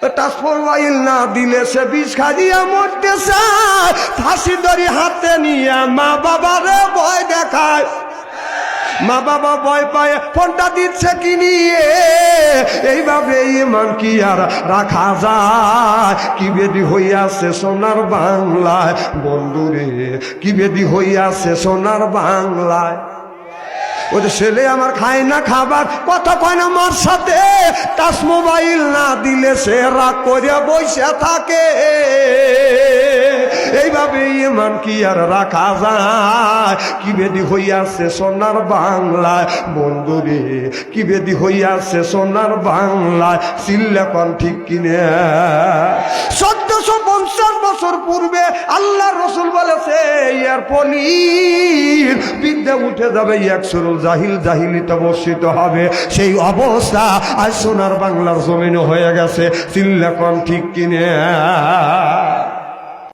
Touch mobile না দিলে সে বিষ খাইয়া মরতে চায়, ফাঁসি দড়ি হাতে নিয়ে মা বাবারে ভয় দেখায়। মা বাবা ভয় পায় ফোনটা দিচ্ছে কি নিয়ে, এইভাবে ইমান কি আর রাখা যায়? কি বেদি হইয়াছে সোনার বাংলায় বন্ধুরে, কি বেদি হইয়াছে সোনার বাংলায়। ওই ছেলে আমার খায় না খাবার, কথা কয় না মার সাথে, টাচ মোবাইল না দিলে সে রাগ করে বসে থাকে। এইভাবে ইমান কি আর রাখা যায়? কি বেদি হইয়াছে সোনার বাংলায় বন্ধুরে, কি বেদি হইয়াছে সোনার বাংলায়। চিল্লাকন ঠিক কিনে 1450 বছর পূর্বে আল্লাহ রসুল বলেছে ইয়ার পনির বিদ্যা উঠে যাবে, একসুরুল জাহিল জাহিলিতে বর্ষিত হবে। সেই অবস্থা আজ সোনার বাংলার জমিনে হয়ে গেছে। চিল্লাকন ঠিক কিনে।